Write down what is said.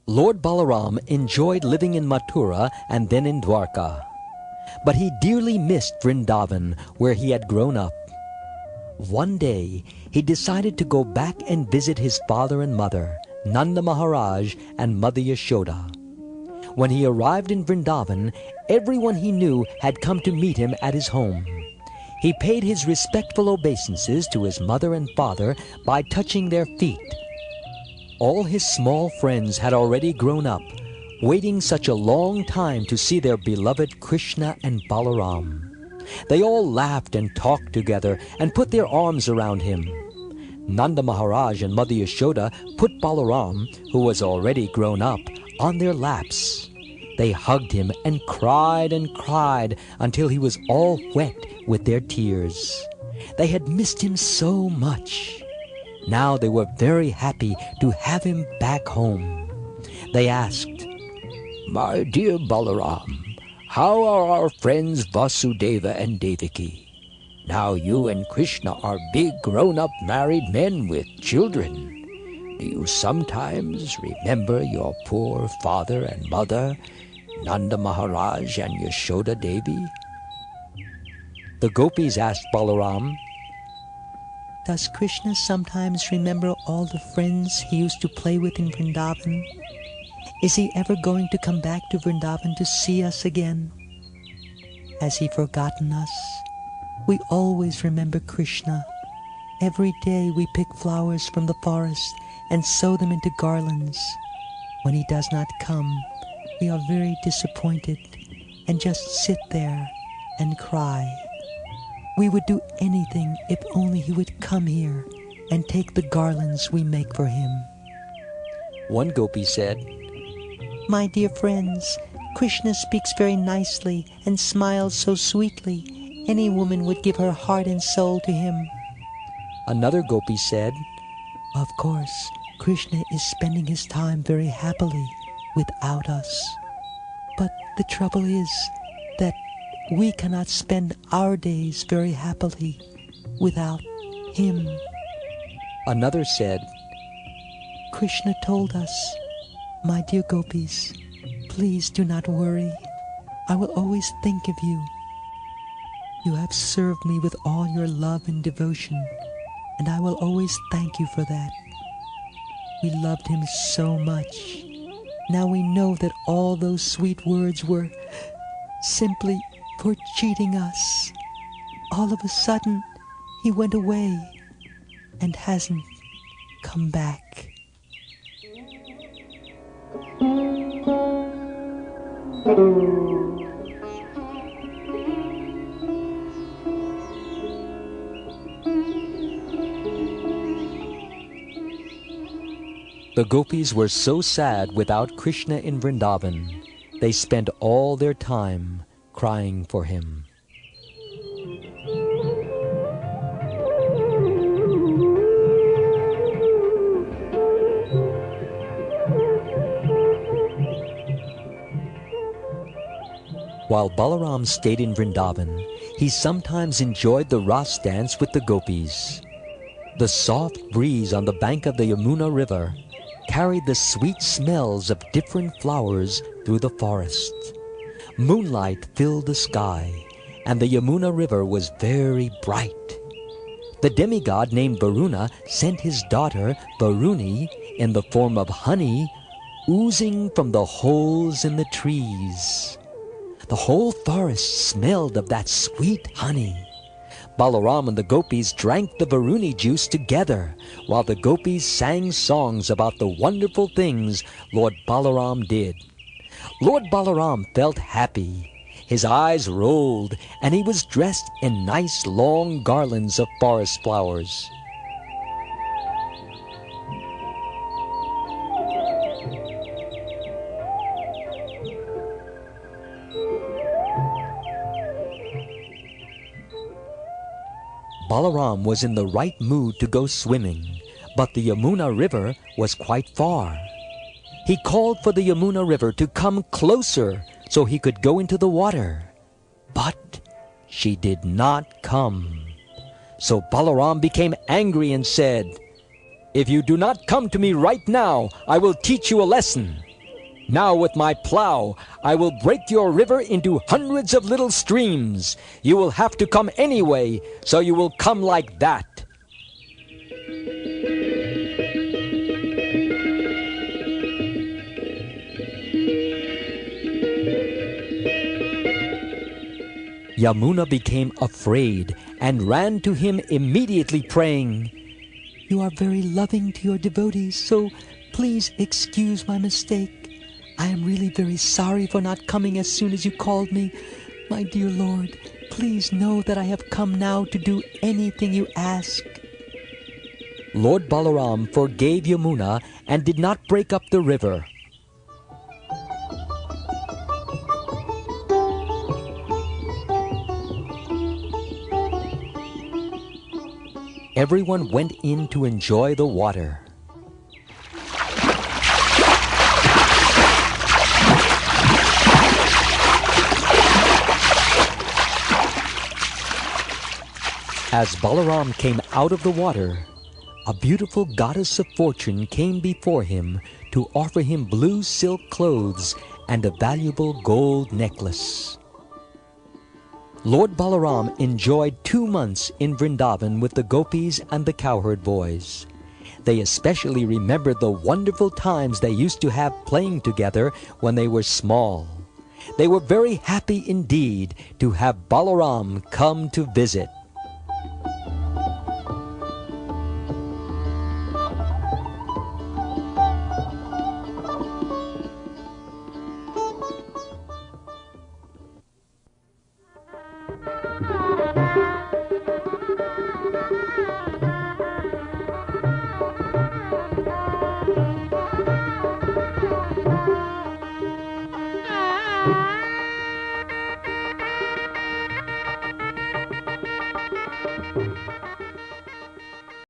Lord Balaram enjoyed living in Mathura and then in Dwarka. But he dearly missed Vrindavan, where he had grown up. One day, he decided to go back and visit his father and mother, Nanda Maharaj and Mother Yashoda. When he arrived in Vrindavan, everyone he knew had come to meet him at his home. He paid his respectful obeisances to his mother and father by touching their feet. All his small friends had already grown up, waiting such a long time to see their beloved Krishna and Balaram. They all laughed and talked together and put their arms around him. Nanda Maharaj and Mother Yashoda put Balaram, who was already grown up, on their laps. They hugged him and cried until he was all wet with their tears. They had missed him so much. Now they were very happy to have him back home. They asked, "My dear Balaram, how are our friends Vasudeva and Devaki? Now you and Krishna are big grown-up married men with children. Do you sometimes remember your poor father and mother, Nanda Maharaj and Yashoda Devi?" The gopis asked Balaram, "Does Krishna sometimes remember all the friends he used to play with in Vrindavan? Is he ever going to come back to Vrindavan to see us again? Has he forgotten us? We always remember Krishna. Every day we pick flowers from the forest and sew them into garlands. When he does not come, we are very disappointed and just sit there and cry. We would do anything if only he would come here and take the garlands we make for him." One gopi said, "My dear friends, Krishna speaks very nicely and smiles so sweetly. Any woman would give her heart and soul to him." Another gopi said, "Of course, Krishna is spending his time very happily without us. But the trouble is that we cannot spend our days very happily without him." Another said, "Krishna told us, 'My dear gopis, please do not worry. I will always think of you. You have served me with all your love and devotion, and I will always thank you for that.' We loved him so much. Now we know that all those sweet words were simply for cheating us. All of a sudden, he went away and hasn't come back." The gopis were so sad without Krishna in Vrindavan, they spent all their time crying for him. While Balaram stayed in Vrindavan, he sometimes enjoyed the Rasa Dance with the gopis. The soft breeze on the bank of the Yamuna river carried the sweet smells of different flowers through the forest. Moonlight filled the sky, and the Yamuna river was very bright. The demigod named Varuna sent his daughter Varuni in the form of honey oozing from the holes in the trees. The whole forest smelled of that sweet honey. Balaram and the gopis drank the Varuni juice together, while the gopis sang songs about the wonderful things Lord Balaram did. Lord Balaram felt happy. His eyes rolled, and he was dressed in nice long garlands of forest flowers. Balaram was in the right mood to go swimming, but the Yamuna river was quite far. He called for the Yamuna river to come closer so he could go into the water. But she did not come. So Balaram became angry and said, "If you do not come to me right now, I will teach you a lesson." Now with my plow, I will break your river into hundreds of little streams. You will have to come anyway, so you will come like that. Yamuna became afraid and ran to him immediately, praying, "You are very loving to your devotees, so please excuse my mistake. I am really very sorry for not coming as soon as you called me. My dear Lord, please know that I have come now to do anything you ask." Lord Balaram forgave Yamuna and did not break up the river. Everyone went in to enjoy the water. As Balaram came out of the water, a beautiful goddess of fortune came before him to offer him blue silk clothes and a valuable gold necklace. Lord Balaram enjoyed 2 months in Vrindavan with the Gopis and the cowherd boys. They especially remembered the wonderful times they used to have playing together when they were small. They were very happy indeed to have Balaram come to visit.